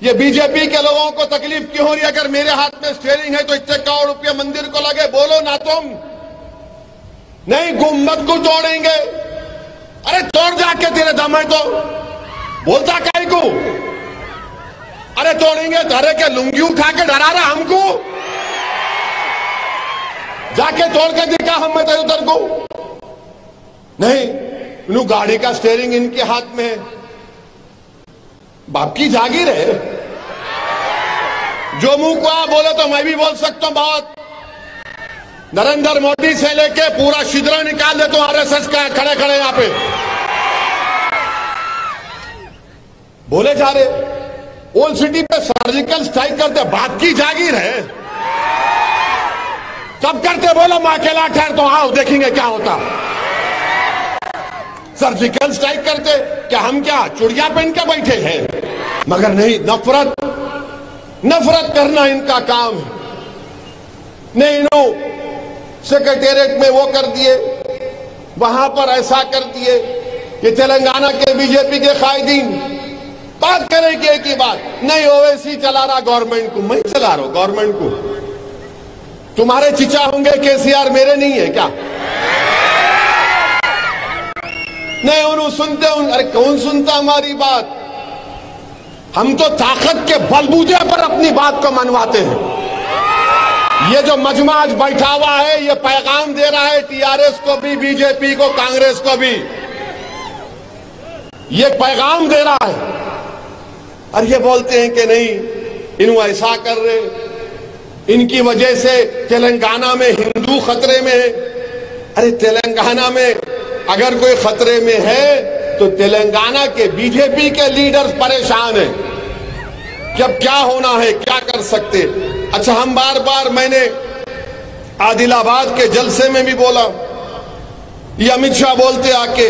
ये बीजेपी के लोगों को तकलीफ क्यों हो रही है? अगर मेरे हाथ में स्टीयरिंग है तो इतने करोड़ रुपये मंदिर को लगे, बोलो ना तुम। नहीं, गुम्बद को तोड़ेंगे। अरे तोड़ जाके, तेरे दम है तो बोलता काहे को? अरे तोड़ेंगे, धरे के लुंगी उठा के डरा रहा हमको। जाके तोड़ के दिखा हम में उधर को। नहीं, गाड़ी का स्टीयरिंग इनके हाथ में है। बाप की जागीर है। जो मुंह को आ बोले तो मैं भी बोल सकता हूं बात। नरेंद्र मोदी से लेके पूरा शिद्रा निकाल दे तो आरएसएस का खड़े खड़े यहां पे बोले जा रहे। ओल्ड सिटी पे सर्जिकल स्ट्राइक करते, बात की जागीर है। कब करते बोलो, मैं अकेला ठहर तो आओ देखेंगे क्या होता। सर्जिकल स्ट्राइक करते क्या हम क्या चुड़िया पहन के बैठे हैं? मगर नहीं, नफरत करना इनका काम है। नहीं, इन्हों सेक्रेटेरिएट में वो कर दिए, वहां पर ऐसा कर दिए कि तेलंगाना के बीजेपी के कायदीन बात करेंगे एक ही बात। नहीं, ओवैसी चला रहा गवर्नमेंट को, मैं चला रहा हूं गवर्नमेंट को। तुम्हारे चिचा होंगे केसीआर, मेरे नहीं है क्या? नहीं, उन्होंने सुनते हूं। अरे कौन सुनता हमारी बात? हम तो ताकत के बलबूते पर अपनी बात को मनवाते हैं। ये जो मजमा आज बैठा हुआ है, ये पैगाम दे रहा है टीआरएस को भी, बीजेपी को, कांग्रेस को भी। ये पैगाम दे रहा है। और ये बोलते हैं कि नहीं, इन्हों ऐसा कर रहे, इनकी वजह से तेलंगाना में हिंदू खतरे में है। अरे तेलंगाना में अगर कोई खतरे में है तो तेलंगाना के बीजेपी के लीडर्स परेशान हैं कि अब क्या होना है, क्या कर सकते। अच्छा, हम बार बार, मैंने आदिलाबाद के जलसे में भी बोला, ये अमित शाह बोलते आके,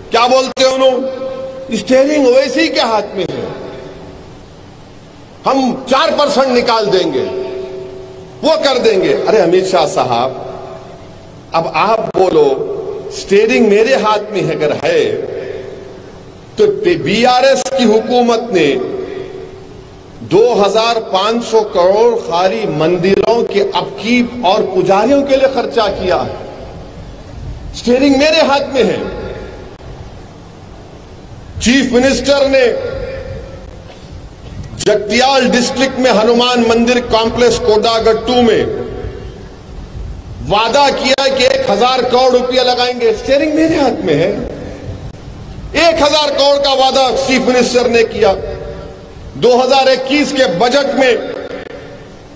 क्या बोलते उन्होंने, स्टीयरिंग ओवैसी के हाथ में है, हम 4% निकाल देंगे, वो कर देंगे। अरे अमित शाह साहब, अब आप बोलो स्टीयरिंग मेरे हाथ में अगर है तो बीआरएस की हुकूमत ने 2500 करोड़ खाली मंदिरों के अपकीप और पुजारियों के लिए खर्चा किया है। स्टीयरिंग मेरे हाथ में है। चीफ मिनिस्टर ने जगतियाल डिस्ट्रिक्ट में हनुमान मंदिर कॉम्प्लेक्स कोडागट्टू में वादा किया कि 1000 करोड़ रुपया लगाएंगे। स्टीयरिंग मेरे हाथ में है। 1000 करोड़ का वादा चीफ मिनिस्टर ने किया। 2021 के बजट में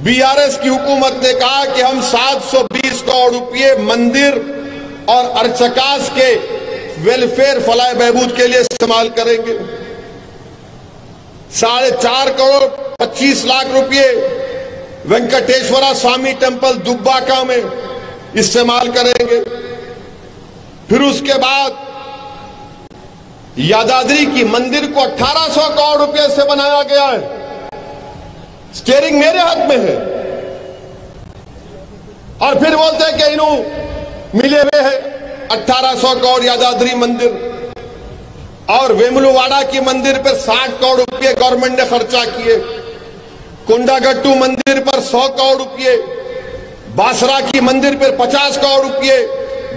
बीआरएस की हुकूमत ने कहा कि हम 720 करोड़ रुपये मंदिर और अर्चकास के वेलफेयर फलाह बहबूद के लिए इस्तेमाल करेंगे। 4.5 करोड़ 25 लाख रुपये वेंकटेश्वरा स्वामी टेम्पल दुब्बाका में इस्तेमाल करेंगे। फिर उसके बाद यादाद्री की मंदिर को 1800 करोड़ रुपए से बनाया गया है। स्टीयरिंग मेरे हाथ में है। और फिर बोलते हैं कि इन्हों मिले हुए हैं 1800 करोड़ यादाद्री मंदिर, और वेमुलवाड़ा की मंदिर पर 60 करोड़ रुपए गवर्नमेंट ने खर्चा किए। कोंडागट्टू मंदिर पर 100 करोड़ रुपए, बासरा की मंदिर पर 50 करोड़ रुपए,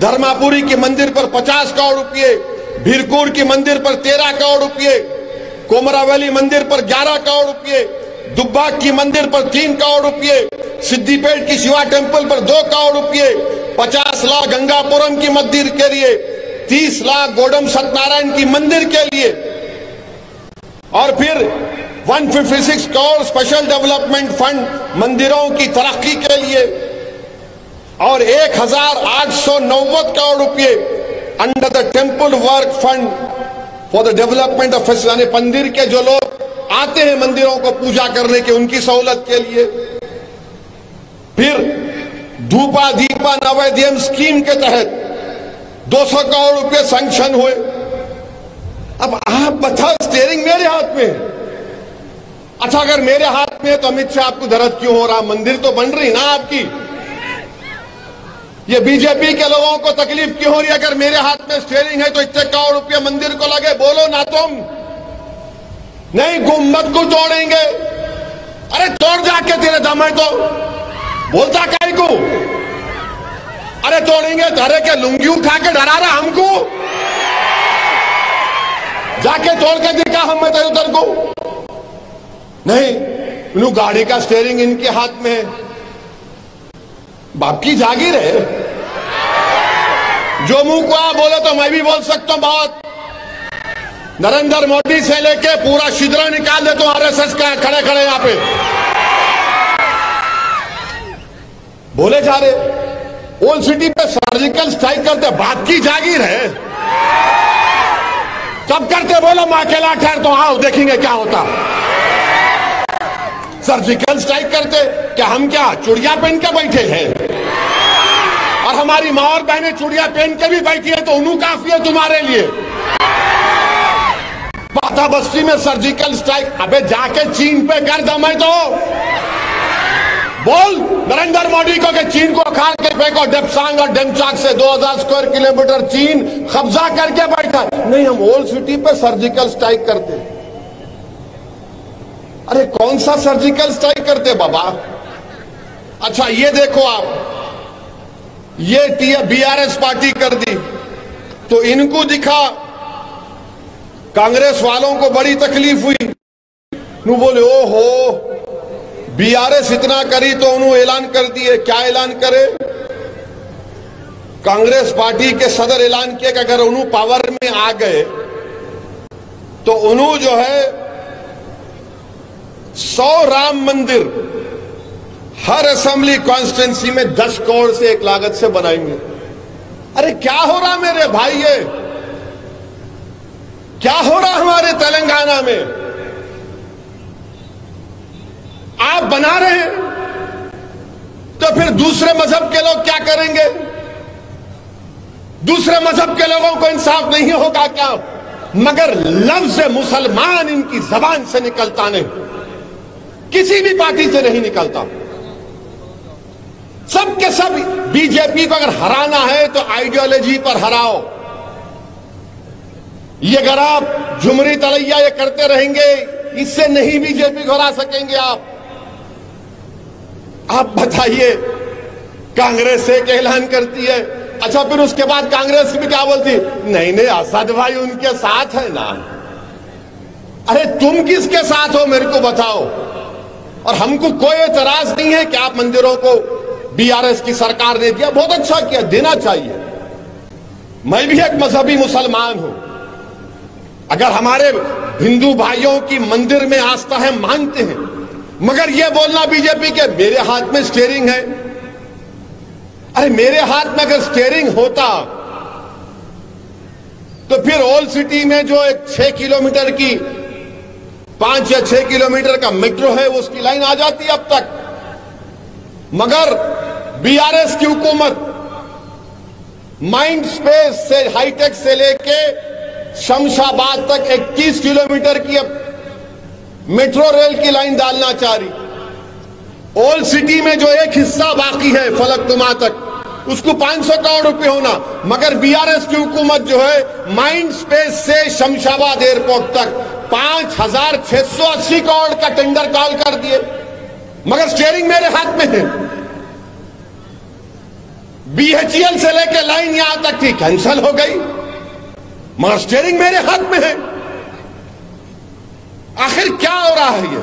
धर्मापुरी की मंदिर पर 50 करोड़ रुपए, भीरकुर की मंदिर पर 13 करोड़ रुपए, कोमरावली मंदिर पर 11 करोड़ रुपए, दुब्बाक की मंदिर पर 3 करोड़ रुपए, सिद्दीपेट की शिवा टेम्पल पर 2 करोड़ रुपए, 50 लाख गंगापुरम की मंदिर के लिए, 30 लाख गोडम सत्यनारायण की मंदिर के लिए, और फिर 156 करोड़ स्पेशल डेवलपमेंट फंड मंदिरों की तरक्की के लिए, और 1890 करोड़ रुपए under the temple work fund for the development of यानी मंदिर के जो लोग आते हैं मंदिरों को पूजा करने के, उनकी सहूलत के लिए। फिर धूपा दीपा नवोदयम स्कीम के तहत 200 करोड़ रुपए सैंक्शन हुए। अब आप बताओ, स्टीयरिंग मेरे हाथ में है। अच्छा, अगर मेरे हाथ में है तो अमित शाह आपको दर्द क्यों हो रहा? मंदिर तो बन रही ना आपकी। ये बीजेपी के लोगों को तकलीफ क्यों हो रही है? अगर मेरे हाथ में स्टीयरिंग है तो इतने करोड़ रुपया मंदिर को लगे, बोलो ना तुम। नहीं गुम्बद को तोड़ेंगे। अरे तोड़ जाके, तेरे दम है तो बोलता काहे को? अरे तोड़ेंगे, धरे के लुंगी उठा के डरा रहा हमको। जाके तोड़ के दिखा हम तेरे उधर को। नहीं, गाड़ी का स्टीयरिंग इनके हाथ में है। बाप की जागीर है। जो मुंह को आप बोले तो मैं भी बोल सकता हूं बात। नरेंद्र मोदी से लेके पूरा शिद्रा निकाल दे तो आरएसएस का खड़े खड़े यहां पे बोले जा रहे। ओल्ड सिटी पे सर्जिकल स्ट्राइक करते, बात की जागीर है। कब करते बोलो, मैं अकेला ठहर तो आओ देखेंगे क्या होता। सर्जिकल स्ट्राइक करते, क्या हम क्या चूड़ियां पहन के बैठे हैं? और हमारी मां और बहनें चूड़ियां पहन के भी बैठी है तो उन्हें काफी है तुम्हारे लिए। पाता बस्ती में सर्जिकल स्ट्राइक, अबे जाके चीन पे कर दम है तो बोल नरेंद्र मोदी को कि चीन को खाल के फेंको। डेप्सांग और डेमचाक से 2000 स्क्वायर किलोमीटर चीन कब्जा करके बैठा। नहीं, हम ओल्ड सिटी पे सर्जिकल स्ट्राइक करते। अरे कौन सा सर्जिकल स्ट्राइक करते बाबा? अच्छा ये देखो आप, ये बीआरएस पार्टी कर दी तो इनको दिखा, कांग्रेस वालों को बड़ी तकलीफ हुई। नु बोले ओ हो, बीआरएस इतना करी तो उन्होंने ऐलान कर दिए। क्या ऐलान करे? कांग्रेस पार्टी के सदर ऐलान किया कि अगर उन्होंने पावर में आ गए तो उन्होंने जो है 100 राम मंदिर हर असेंबली कॉन्स्टिट्यूंसी में 10 करोड़ से एक लागत से बनाएंगे। अरे क्या हो रहा मेरे भाई, ये क्या हो रहा हमारे तेलंगाना में? आप बना रहे हैं तो फिर दूसरे मजहब के लोग क्या करेंगे? दूसरे मजहब के लोगों को इंसाफ नहीं होगा क्या? मगर लफ्ज मुसलमान इनकी जबान से निकलता नहीं, किसी भी पार्टी से नहीं निकलता। सब के सब बीजेपी को अगर हराना है तो आइडियोलॉजी पर हराओ। ये अगर आप झुमरी तलैया ये करते रहेंगे, इससे नहीं बीजेपी को हरा सकेंगे आप। आप बताइए, कांग्रेस एक ऐलान करती है, अच्छा फिर उसके बाद कांग्रेस भी क्या बोलती? नहीं नहीं, असद भाई उनके साथ है ना। अरे तुम किसके साथ हो मेरे को बताओ। और हमको कोई एतराज नहीं है कि आप मंदिरों को बीआरएस की सरकार ने दिया, बहुत अच्छा किया, देना चाहिए। मैं भी एक मजहबी मुसलमान हूं। अगर हमारे हिंदू भाइयों की मंदिर में आस्था है, मानते हैं, मगर यह बोलना बीजेपी के मेरे हाथ में स्टीयरिंग है। अरे मेरे हाथ में अगर स्टीयरिंग होता तो फिर ओल्ड सिटी में जो एक 6 किलोमीटर की 5 या 6 किलोमीटर का मेट्रो है उसकी लाइन आ जाती अब तक। मगर बीआरएस की हुकूमत माइंड स्पेस से हाईटेक से लेके शमशाबाद तक 21 किलोमीटर की अब मेट्रो रेल की लाइन डालना चाह रही। ओल्ड सिटी में जो एक हिस्सा बाकी है फलकनुमा तक, उसको 500 करोड़ रुपए होना, मगर बीआरएस की हुकूमत जो है माइंड स्पेस से शमशाबाद एयरपोर्ट तक 5680 करोड़ का टेंडर कॉल कर दिए, मगर स्टीयरिंग मेरे हाथ में है। बीएचईएल से लेकर लाइन यहां तक थी, कैंसिल हो गई, मगर स्टीयरिंग मेरे हाथ में है। आखिर क्या हो रहा है?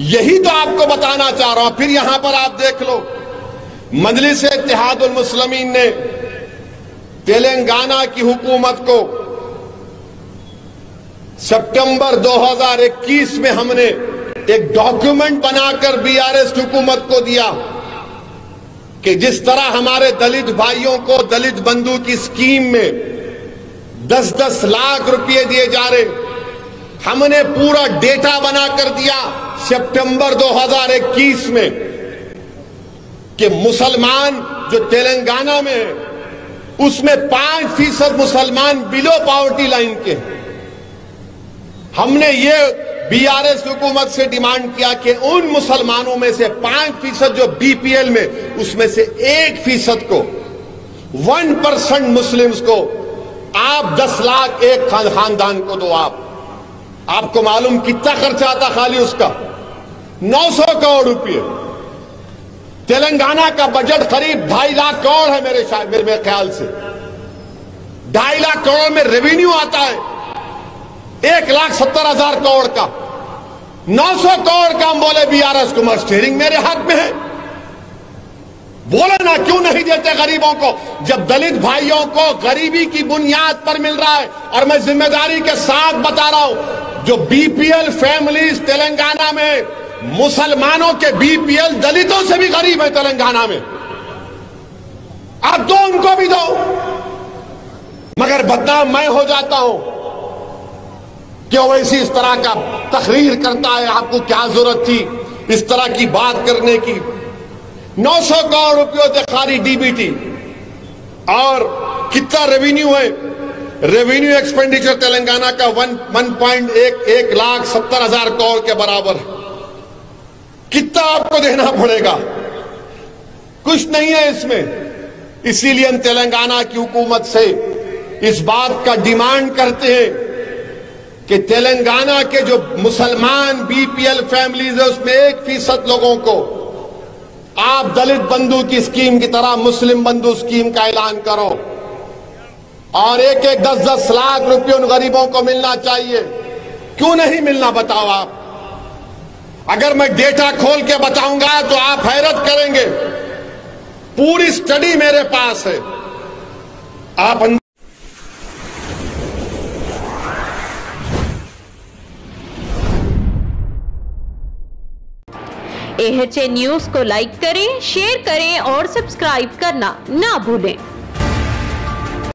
यही तो आपको बताना चाह रहा हूं। फिर यहां पर आप देख लो, मजलिस-ए-इत्तेहादुल मुस्लिमीन ने तेलंगाना की हुकूमत को सितंबर 2021 में हमने एक डॉक्यूमेंट बनाकर बीआरएस की हुकूमत को दिया कि जिस तरह हमारे दलित भाइयों को दलित बंधु की स्कीम में 10-10 लाख रुपए दिए जा रहे, हमने पूरा डेटा बनाकर दिया सितंबर 2021 में कि मुसलमान जो तेलंगाना में है उसमें 5% मुसलमान बिलो पॉवर्टी लाइन के हैं। हमने ये बीआरएस हुकूमत से डिमांड किया कि उन मुसलमानों में से 5% जो बीपीएल में, उसमें से 1% को 1% मुस्लिम्स को आप 10 लाख एक खानदान को दो आप। आपको मालूम कितना खर्चा आता खाली उसका? 900 करोड़ रुपए। तेलंगाना का बजट करीब 2.5 लाख करोड़ है मेरे ख्याल से। 2.5 लाख करोड़ में रेवेन्यू आता है 1,70,000 करोड़ का। 900 करोड़ का हम बोले बीआरएस को, स्टीयरिंग मेरे हाथ में है। बोले ना क्यों नहीं देते गरीबों को, जब दलित भाइयों को गरीबी की बुनियाद पर मिल रहा है। और मैं जिम्मेदारी के साथ बता रहा हूं, जो बीपीएल फैमिलीज तेलंगाना में, मुसलमानों के बीपीएल दलितों से भी गरीब है तेलंगाना में। आप दो, उनको भी दो, मगर बदनाम मैं हो जाता हूं क्यों? वैसी इस तरह का तकरीर करता है। आपको क्या जरूरत थी इस तरह की बात करने की? 900 करोड़ रुपयों से खाली डीबीटी। और कितना रेवेन्यू है? रेवेन्यू एक्सपेंडिचर तेलंगाना का 1,70,000 करोड़ के बराबर है। कितना आपको देना पड़ेगा? कुछ नहीं है इसमें। इसीलिए हम तेलंगाना की हुकूमत से इस बात का डिमांड करते हैं कि तेलंगाना के जो मुसलमान बीपीएल फैमिलीज है उसमें 1% लोगों को आप दलित बंधु की स्कीम की तरह मुस्लिम बंधु स्कीम का ऐलान करो। और 1-1, 10-10 लाख रुपए उन गरीबों को मिलना चाहिए। क्यों नहीं मिलना बताओ आप? अगर मैं डेटा खोल के बताऊंगा तो आप हैरत करेंगे। पूरी स्टडी मेरे पास है। आप AHA न्यूज को लाइक करें, शेयर करें और सब्सक्राइब करना ना भूलें।